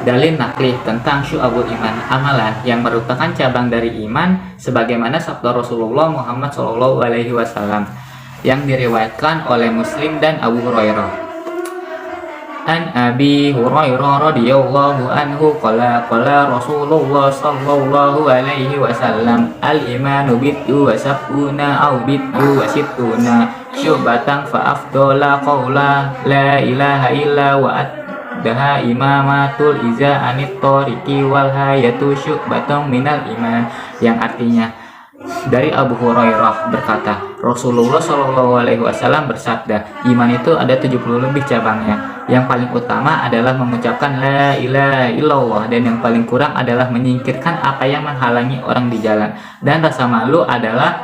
dalil naklih tentang syu'abul iman, amalan yang merupakan cabang dari iman, sebagaimana sabda Rasulullah Muhammad SAW yang diriwayatkan oleh Muslim dan Abu Hurairah. An Abi Hurairah radhiyallahu anhu qala Rasulullah sallallahu alaihi wasallam al-imanu bid'u wa sab'una aw bid'u wa sittuna syu'batan fa afdala qawla la ilaha illa wa daha imamatul iza anit tariqi wal hayatu syu'batan minal iman, yang artinya dari Abu Hurairah berkata, Rasulullah Shallallahu Alaihi Wasallam bersabda, iman itu ada 70 lebih cabangnya. Yang paling utama adalah mengucapkan la ilaha illallah, dan yang paling kurang adalah menyingkirkan apa yang menghalangi orang di jalan. Dan rasa malu adalah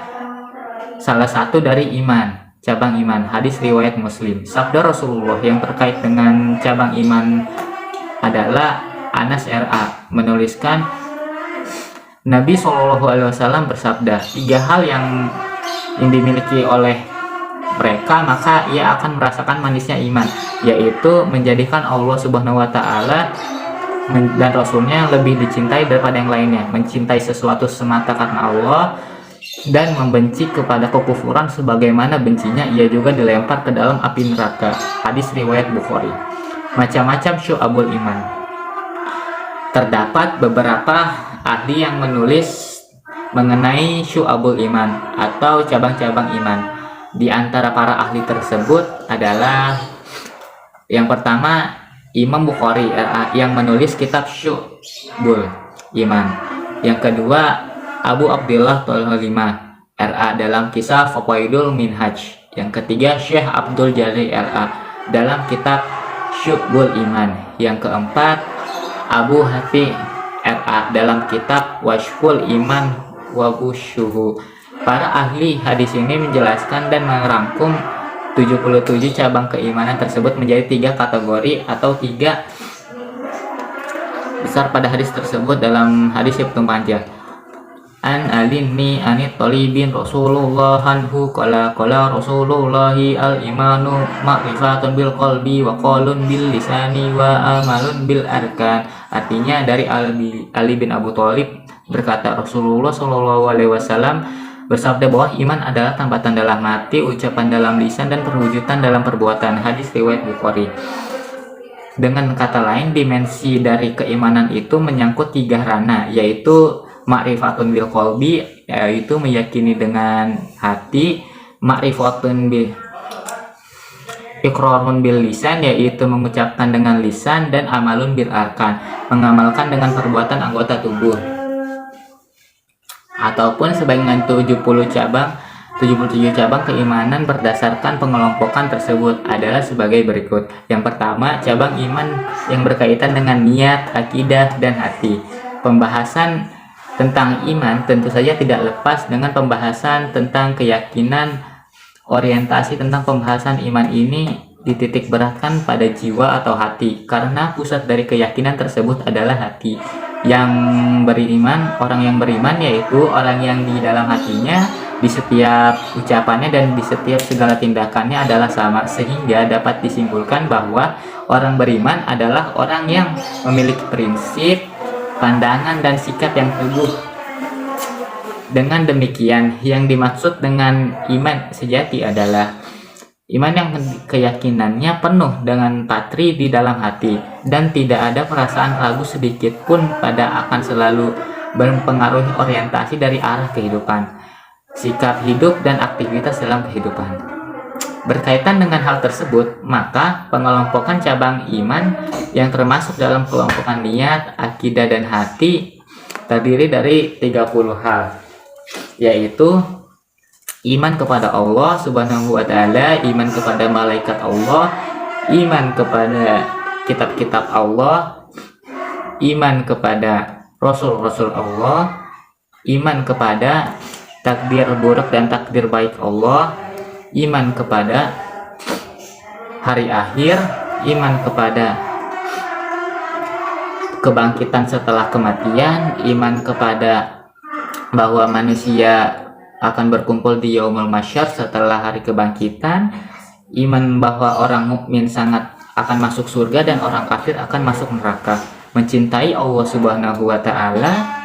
salah satu dari iman, cabang iman. Hadis riwayat Muslim. Sabda Rasulullah yang terkait dengan cabang iman adalah Anas RA menuliskan, Nabi SAW bersabda, 3 hal yang dimiliki oleh mereka maka ia akan merasakan manisnya iman, yaitu menjadikan Allah Subhanahu wa Ta'ala dan Rasulnya lebih dicintai daripada yang lainnya, mencintai sesuatu semata karena Allah, dan membenci kepada kekufuran sebagaimana bencinya ia juga dilempar ke dalam api neraka. Hadis riwayat Bukhari. Macam-macam syu'abul iman. Terdapat beberapa ahli yang menulis mengenai syu'abul iman atau cabang-cabang iman. Di antara para ahli tersebut adalah yang pertama Imam Bukhari yang menulis kitab Syu'bul Iman. Yang kedua Abu Abdullah Tolima RA dalam kisah Fawaidul Minhaj. Yang ketiga Syekh Abdul Jalil RA dalam kitab Syu'bul Iman. Yang keempat Abu Hafi RA dalam kitab Washful Iman wa Busyuhu. Para ahli hadis ini menjelaskan dan merangkum 77 cabang keimanan tersebut menjadi 3 kategori atau 3 besar pada hadis tersebut dalam hadis Ibnu Majah. An alinni anit talibin Rasulullah anhu qala Rasulullahi al-imanu ma'rifatun bil qalbi wa qaulun bil lisani wa amalun bil arkan. Artinya dari Ali bin Abu Thalib berkata, Rasulullah Shallallahu Alaihi Wasallam bersabda bahwa iman adalah tambatan dalam hati, ucapan dalam lisan, dan perwujudan dalam perbuatan. Hadis riwayat Bukhari. Dengan kata lain, dimensi dari keimanan itu menyangkut 3 ranah, yaitu ma'rifatun bil qalbi, yaitu meyakini dengan hati, ma'rifatun bil iqrarun bil lisan, yaitu mengucapkan dengan lisan, dan amalun bil arkan, mengamalkan dengan perbuatan anggota tubuh. Ataupun sebanyak 77 cabang keimanan berdasarkan pengelompokan tersebut adalah sebagai berikut. Yang pertama, cabang iman yang berkaitan dengan niat, akidah, dan hati. Pembahasan tentang iman tentu saja tidak lepas dengan pembahasan tentang keyakinan. Orientasi tentang pembahasan iman ini dititik beratkan pada jiwa atau hati, karena pusat dari keyakinan tersebut adalah hati. Yang beriman, orang yang beriman yaitu orang yang di dalam hatinya, di setiap ucapannya dan di setiap segala tindakannya adalah sama, sehingga dapat disimpulkan bahwa orang beriman adalah orang yang memiliki prinsip, pandangan, dan sikap yang teguh. Dengan demikian, yang dimaksud dengan iman sejati adalah iman yang keyakinannya penuh dengan patri di dalam hati dan tidak ada perasaan ragu sedikit pun pada akan selalu mempengaruhi orientasi dari arah kehidupan, sikap hidup, dan aktivitas dalam kehidupan. Berkaitan dengan hal tersebut, maka pengelompokan cabang iman yang termasuk dalam kelompokan niat, akidah, dan hati terdiri dari 30 hal, yaitu iman kepada Allah Subhanahu wa Ta'ala, iman kepada malaikat Allah, iman kepada kitab-kitab Allah, iman kepada rasul-rasul Allah, iman kepada takdir buruk dan takdir baik Allah, iman kepada hari akhir, iman kepada kebangkitan setelah kematian, iman kepada bahwa manusia akan berkumpul di Yaumul Mahsyar setelah hari kebangkitan, iman bahwa orang mukmin sangat akan masuk surga dan orang kafir akan masuk neraka. mencintai Allah Subhanahu wa taala,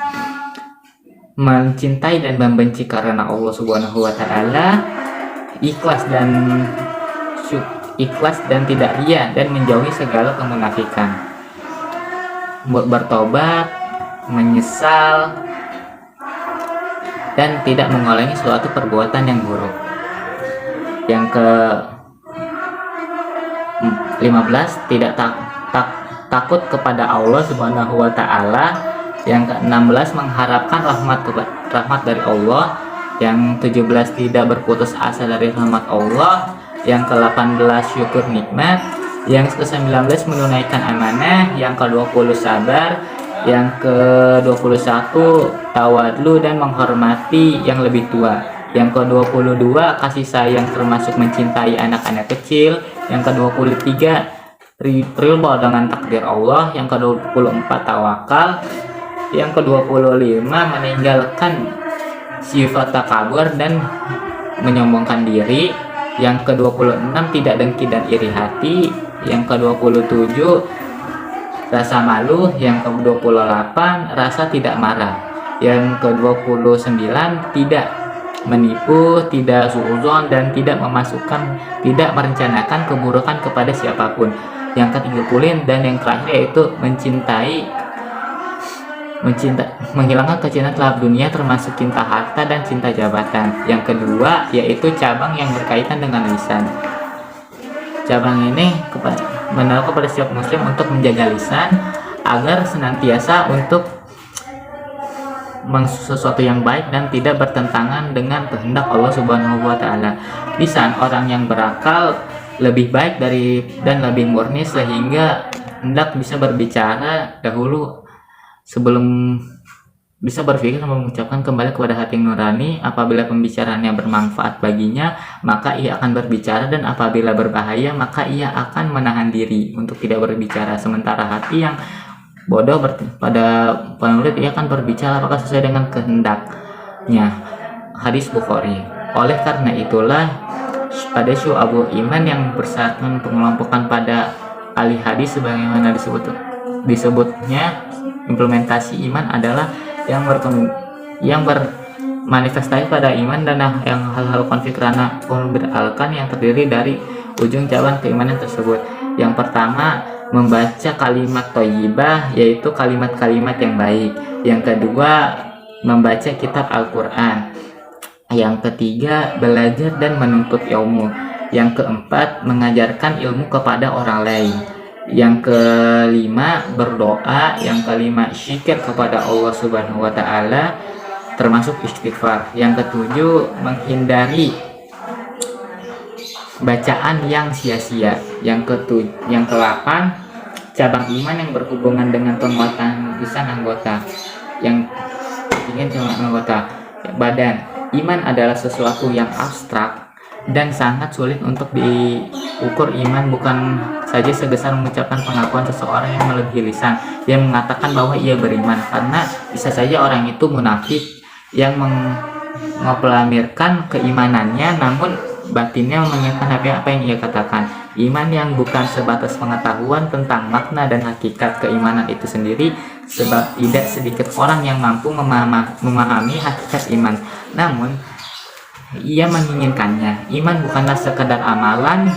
mencintai dan membenci karena Allah Subhanahu wa taala, ikhlas dan tidak ria, dan menjauhi segala kemunafikan, bertobat, menyesal, dan tidak mengulangi suatu perbuatan yang buruk. Yang ke-15, tidak takut kepada Allah Subhanahu wa taala. Yang ke-16, mengharapkan rahmat dari Allah. Yang 17, tidak berputus asa dari rahmat Allah. Yang ke-18, syukur nikmat. Yang ke-19, menunaikan amanah. Yang ke-20, sabar. Yang ke-21, tawadhu dan menghormati yang lebih tua. Yang ke-22, kasih sayang termasuk mencintai anak-anak kecil. Yang ke-23, ridho dengan takdir Allah. Yang ke-24, tawakal. Yang ke-25, meninggalkan sifat takabur dan menyombongkan diri. Yang ke-26, tidak dengki dan iri hati. Yang ke-27, rasa malu. Yang ke-28, rasa tidak marah. Yang ke-29, tidak menipu, tidak suudzon, dan tidak merencanakan keburukan kepada siapapun. Yang ke-30 dan yang terakhir yaitu menghilangkan kecintaan terhadap dunia, termasuk cinta harta dan cinta jabatan. Yang kedua yaitu cabang yang berkaitan dengan lisan. Cabang ini menaruh kepada setiap muslim untuk menjaga lisan agar senantiasa untuk sesuatu yang baik dan tidak bertentangan dengan kehendak Allah Subhanahu wa taala. Lisan orang yang berakal lebih baik dan lebih murni, sehingga hendak bisa berbicara dahulu sebelum bisa berpikir dan mengucapkan kembali kepada hati nurani. Apabila pembicaraannya bermanfaat baginya, maka ia akan berbicara, dan apabila berbahaya, maka ia akan menahan diri untuk tidak berbicara. Sementara hati yang bodoh pada penulis, ia akan berbicara apakah sesuai dengan kehendaknya. Hadis Bukhari. Oleh karena itulah pada syu'abul iman yang bersyaratkan pengelompokan pada ahli hadis sebagaimana disebutnya, implementasi iman adalah yang bermanifestasi pada iman dan yang hal-hal konfikrana beralkan yang terdiri dari ujung cabang keimanan tersebut. Yang pertama, membaca kalimat thayyibah, yaitu kalimat-kalimat yang baik. Yang kedua, membaca kitab Al-Quran. Yang ketiga, belajar dan menuntut ilmu. Yang keempat, mengajarkan ilmu kepada orang lain. Yang kelima, berdoa. Yang kelima, zikir kepada Allah Subhanahu wa taala, termasuk istighfar. Yang ketujuh, menghindari bacaan yang sia-sia. Yang kedelapan, cabang iman yang berhubungan dengan penguatan lisan anggota. Yang ingin anggota badan. Iman adalah sesuatu yang abstrak dan sangat sulit untuk diukur. Iman bukan saja sebesar mengucapkan pengakuan seseorang yang melebihi lisan yang mengatakan bahwa ia beriman, karena bisa saja orang itu munafik yang mengoklamirkan keimanannya namun batinnya mengingatkan apa yang ia katakan. Iman yang bukan sebatas pengetahuan tentang makna dan hakikat keimanan itu sendiri, sebab tidak sedikit orang yang mampu memahami hakikat iman, namun ia menginginkannya. Iman bukanlah sekadar amalan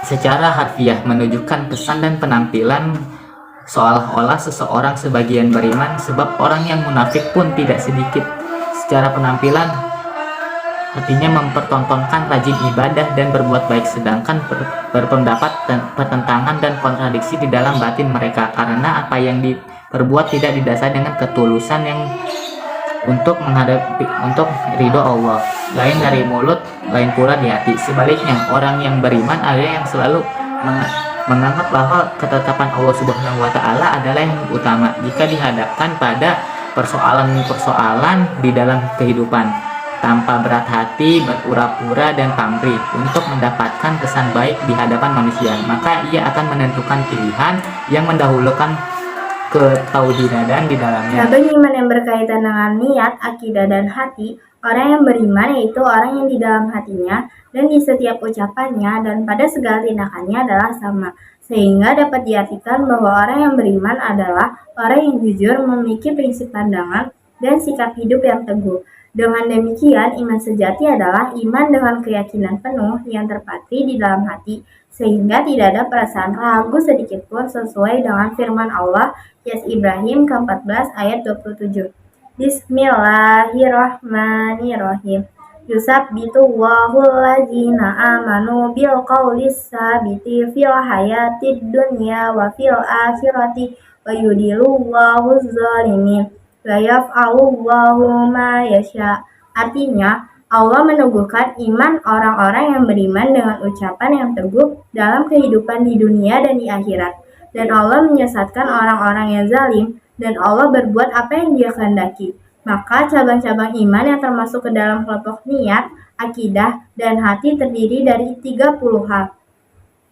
secara harfiah menunjukkan kesan dan penampilan seolah-olah seseorang sebagian beriman, sebab orang yang munafik pun tidak sedikit secara penampilan artinya mempertontonkan rajin ibadah dan berbuat baik, sedangkan berpendapat pertentangan dan kontradiksi di dalam batin mereka, karena apa yang diperbuat tidak didasari dengan ketulusan yang untuk ridho Allah, lain dari mulut, lain pula di hati. Sebaliknya, orang yang beriman adalah yang selalu menganggap bahwa ketetapan Allah Subhanahu wa taala adalah yang utama jika dihadapkan pada persoalan-persoalan di dalam kehidupan, tanpa berat hati, berpura-pura dan pamrih untuk mendapatkan kesan baik di hadapan manusia. Maka ia akan menentukan pilihan yang mendahulukan ketauhidan di dalamnya. Cabang iman yang berkaitan dengan niat, akidah, dan hati. Orang yang beriman yaitu orang yang di dalam hatinya dan di setiap ucapannya dan pada segala tindakannya adalah sama. Sehingga dapat diartikan bahwa orang yang beriman adalah orang yang jujur, memiliki prinsip pandangan dan sikap hidup yang teguh. Dengan demikian, iman sejati adalah iman dengan keyakinan penuh yang terpatri di dalam hati, sehingga tidak ada perasaan ragu sedikitpun, sesuai dengan firman Allah Yas Ibrahim ke-14 ayat 27. Bismillahirrahmanirrahim. Yusabbitu Allahul ladzina amanu bil qawlis sabiti fil hayatid dunya wa fil akhirati wa yudilullahu zalimin wa yaf'alullahu ma yasha. Artinya, Allah meneguhkan iman orang-orang yang beriman dengan ucapan yang teguh dalam kehidupan di dunia dan di akhirat. Dan Allah menyesatkan orang-orang yang zalim, dan Allah berbuat apa yang Dia kehendaki. Maka cabang-cabang iman yang termasuk ke dalam kelompok niat, akidah, dan hati terdiri dari 30 hal,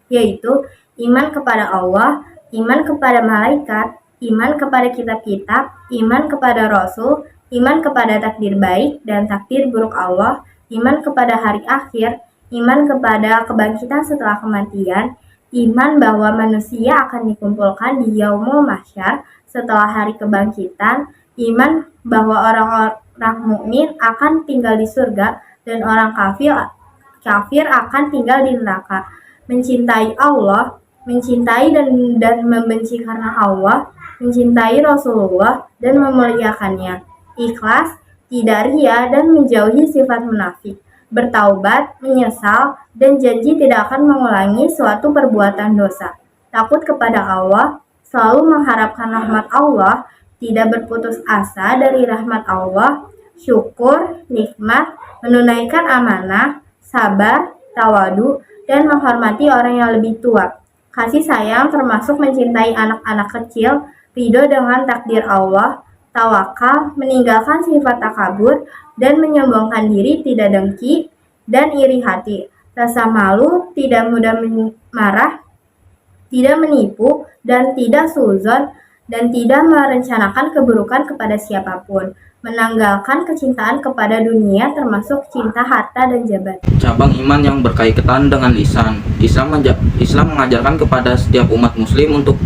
yaitu iman kepada Allah, iman kepada malaikat, iman kepada kitab-kitab, iman kepada Rasul, iman kepada takdir baik dan takdir buruk Allah, iman kepada hari akhir, iman kepada kebangkitan setelah kematian, iman bahwa manusia akan dikumpulkan di yaumul mahsyar setelah hari kebangkitan, iman bahwa orang-orang mukmin akan tinggal di surga dan orang kafir akan tinggal di neraka. Mencintai Allah, mencintai dan membenci karena Allah, mencintai Rasulullah dan memuliakannya, ikhlas, tidak ria dan menjauhi sifat munafik, bertaubat, menyesal, dan janji tidak akan mengulangi suatu perbuatan dosa, takut kepada Allah, selalu mengharapkan rahmat Allah, tidak berputus asa dari rahmat Allah, syukur, nikmat, menunaikan amanah, sabar, tawadu, dan menghormati orang yang lebih tua. Kasih sayang termasuk mencintai anak-anak kecil, ridho dengan takdir Allah, tawakal, meninggalkan sifat takabur, dan menyombongkan diri, tidak dengki, dan iri hati, rasa malu, tidak mudah marah, tidak menipu, dan tidak suudzon, dan tidak merencanakan keburukan kepada siapapun, menanggalkan kecintaan kepada dunia termasuk cinta harta dan jabatan. Cabang iman yang berkaitan dengan lisan. Islam mengajarkan kepada setiap umat muslim untuk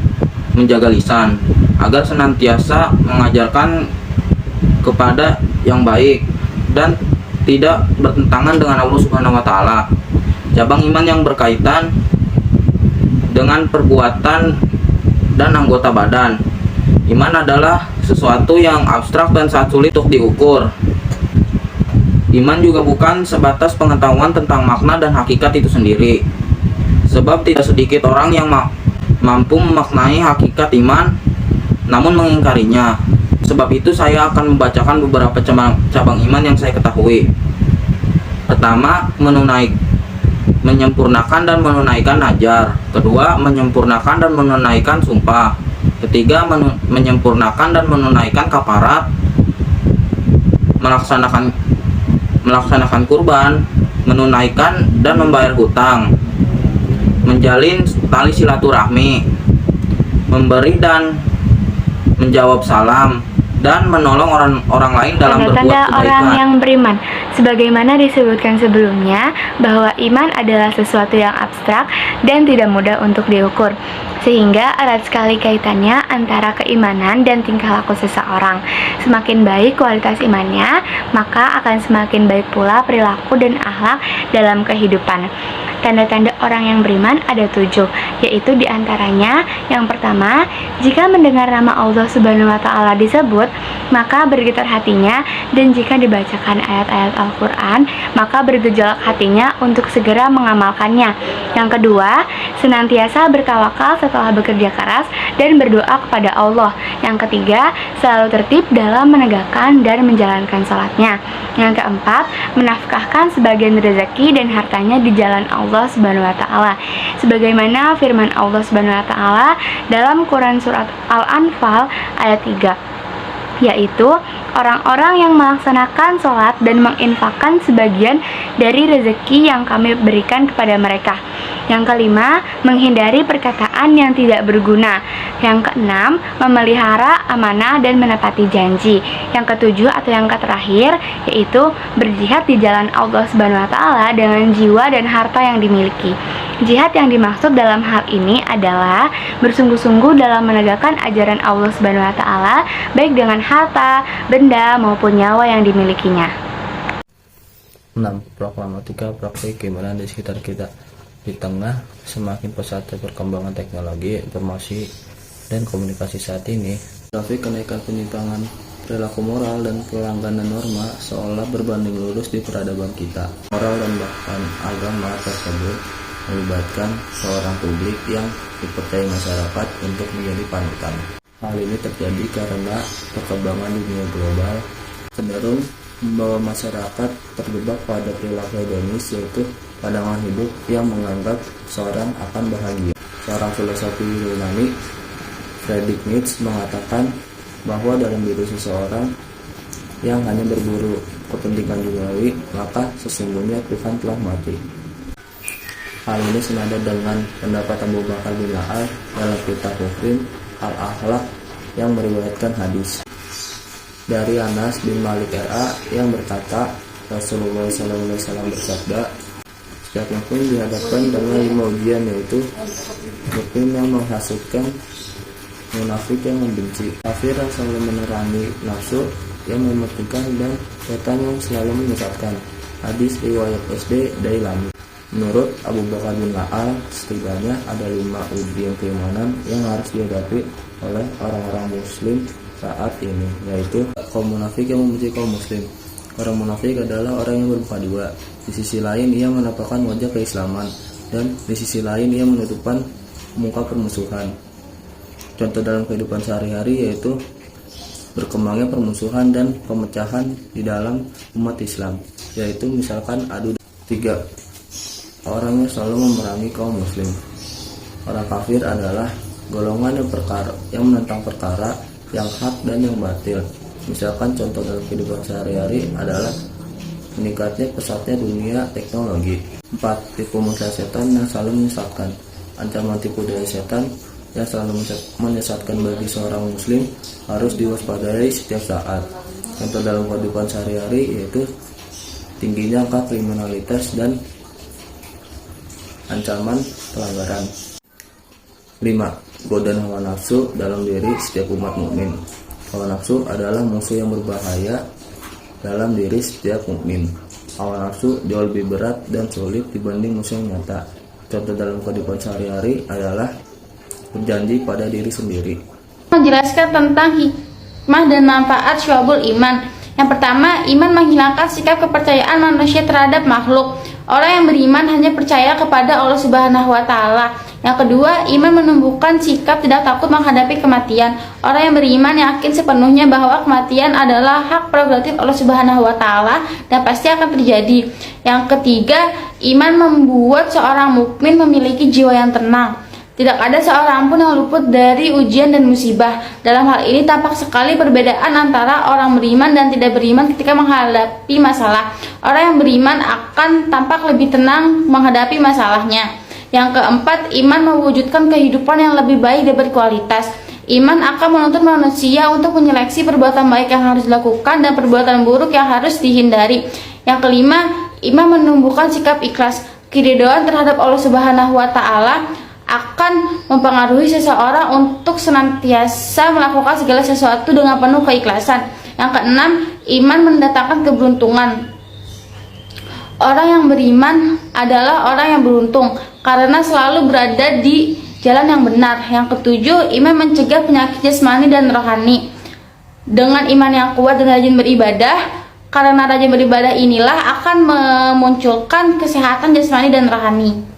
menjaga lisan agar senantiasa mengajarkan kepada yang baik dan tidak bertentangan dengan Allah Subhanahu wa taala. Cabang iman yang berkaitan dengan perbuatan dan anggota badan. Iman adalah sesuatu yang abstrak dan sangat sulit untuk diukur. Iman juga bukan sebatas pengetahuan tentang makna dan hakikat itu sendiri. Sebab tidak sedikit orang yang mampu memaknai hakikat iman namun mengingkarinya. Sebab itu saya akan membacakan beberapa cabang iman yang saya ketahui. Pertama, menyempurnakan dan menunaikan najar. Kedua, menyempurnakan dan menunaikan sumpah. Ketiga, menyempurnakan dan menunaikan kafarat, melaksanakan kurban, menunaikan dan membayar hutang, menjalin tali silaturahmi, memberi dan menjawab salam, dan menolong orang lain dalam berbuat kebaikan. Orang yang beriman, sebagaimana disebutkan sebelumnya, bahwa iman adalah sesuatu yang abstrak dan tidak mudah untuk diukur, sehingga erat sekali kaitannya antara keimanan dan tingkah laku seseorang. Semakin baik kualitas imannya, maka akan semakin baik pula perilaku dan akhlak dalam kehidupan. Tanda-tanda orang yang beriman ada 7, yaitu diantaranya yang pertama, jika mendengar nama Allah Subhanahu wa Ta'ala disebut, maka bergetar hatinya, dan jika dibacakan ayat-ayat Al-Quran, maka bergejolak hatinya untuk segera mengamalkannya. Yang kedua, senantiasa bertawakal setelah bekerja keras dan berdoa kepada Allah. Yang ketiga, selalu tertib dalam menegakkan dan menjalankan salatnya. Yang keempat, menafkahkan sebagian rezeki dan hartanya di jalan Allah Subhanahu wa Ta'ala, sebagaimana firman Allah Subhanahu wa Ta'ala dalam Quran surat Al-Anfal ayat 3. yaitu orang-orang yang melaksanakan sholat dan menginfakkan sebagian dari rezeki yang kami berikan kepada mereka. Yang kelima, menghindari perkataan yang tidak berguna. Yang keenam, memelihara amanah dan menepati janji. Yang ketujuh atau yang terakhir, yaitu berjihad di jalan Allah Subhanahu wa Ta'ala dengan jiwa dan harta yang dimiliki. Jihad yang dimaksud dalam hal ini adalah bersungguh-sungguh dalam menegakkan ajaran Allah Subhanahu wa Ta'ala, baik dengan harta, benda maupun nyawa yang dimilikinya. 6. Problematika praktik keimanan di sekitar kita. Di tengah semakin pesatnya perkembangan teknologi, informasi, dan komunikasi saat ini, grafik kenaikan penyimpangan perilaku moral dan pelanggaran norma seolah berbanding lurus di peradaban kita. Moral dan bahkan agama tersebut melibatkan seorang publik yang dipercayai masyarakat untuk menjadi panutan. Hal ini terjadi karena perkembangan dunia global cenderung membawa masyarakat terjebak pada perilaku hedonis, yaitu pandangan hidup yang menganggap seorang akan bahagia. Seorang filosofi Yunani, Friedrich Nietzsche, mengatakan bahwa dalam diri seseorang yang hanya berburu kepentingan duniawi, maka sesungguhnya Tuhan telah mati. Hal ini senada dengan pendapat Abu Bakar bin La'al dalam kitab Mufrim Al-Akhlaq yang meriwayatkan hadis dari Anas bin Malik RA yang berkata, Rasulullah SAW bersabda, setiap mukmin dihadapkan dengan 5 ujian, yaitu mukmin yang menghasutkan, munafik yang membenci, kafir yang selalu menerangi nafsu yang mementingkan, dan setan yang selalu menyesatkan. Hadis riwayat SD Dailami. Menurut Abu Bakar bin La'al, setidaknya ada 5 ujian keimanan yang harus dihadapi oleh orang-orang muslim saat ini, yaitu kaum munafik yang membenci kaum muslim. Orang munafik adalah orang yang bermuka dua. Di sisi lain ia menampakkan wajah keislaman, dan di sisi lain ia menutupkan muka permusuhan. Contoh dalam kehidupan sehari-hari yaitu berkembangnya permusuhan dan pemecahan di dalam umat Islam, yaitu misalkan adu 3. Orangnya selalu memerangi kaum muslim. Orang kafir adalah golongan yang menentang perkara yang hak dan yang batil. Misalkan contoh dalam kehidupan sehari-hari adalah meningkatnya pesatnya dunia teknologi. 4. Tipu muslihat setan yang selalu menyesatkan. Ancaman tipu dari setan yang selalu menyesatkan bagi seorang muslim harus diwaspadai setiap saat. Contoh dalam kehidupan sehari-hari yaitu tingginya angka kriminalitas dan ancaman pelanggaran. 5. Godaan hawa nafsu dalam diri setiap umat mukmin. Hawa nafsu adalah musuh yang berbahaya dalam diri setiap mukmin. Hawa nafsu jauh lebih berat dan sulit dibanding musuh yang nyata. Contoh dalam kehidupan sehari-hari adalah berjanji pada diri sendiri. Menjelaskan tentang hikmah dan manfaat syu'abul iman. Yang pertama, iman menghilangkan sikap kepercayaan manusia terhadap makhluk. Orang yang beriman hanya percaya kepada Allah Subhanahu wa Ta'ala. Yang kedua, iman menumbuhkan sikap tidak takut menghadapi kematian. Orang yang beriman yakin sepenuhnya bahwa kematian adalah hak prerogatif Allah Subhanahu wa Ta'ala dan pasti akan terjadi. Yang ketiga, iman membuat seorang mukmin memiliki jiwa yang tenang. Tidak ada seorang pun yang luput dari ujian dan musibah. Dalam hal ini tampak sekali perbedaan antara orang beriman dan tidak beriman ketika menghadapi masalah. Orang yang beriman akan tampak lebih tenang menghadapi masalahnya. Yang keempat, iman mewujudkan kehidupan yang lebih baik dan berkualitas. Iman akan menuntut manusia untuk menyeleksi perbuatan baik yang harus dilakukan dan perbuatan buruk yang harus dihindari. Yang kelima, iman menumbuhkan sikap ikhlas. Keridhaan terhadap Allah Subhanahu wa Ta'ala akan mempengaruhi seseorang untuk senantiasa melakukan segala sesuatu dengan penuh keikhlasan. Yang keenam, iman mendatangkan keberuntungan. Orang yang beriman adalah orang yang beruntung karena selalu berada di jalan yang benar. Yang ketujuh, iman mencegah penyakit jasmani dan rohani. Dengan iman yang kuat dan rajin beribadah, karena rajin beribadah inilah akan memunculkan kesehatan jasmani dan rohani.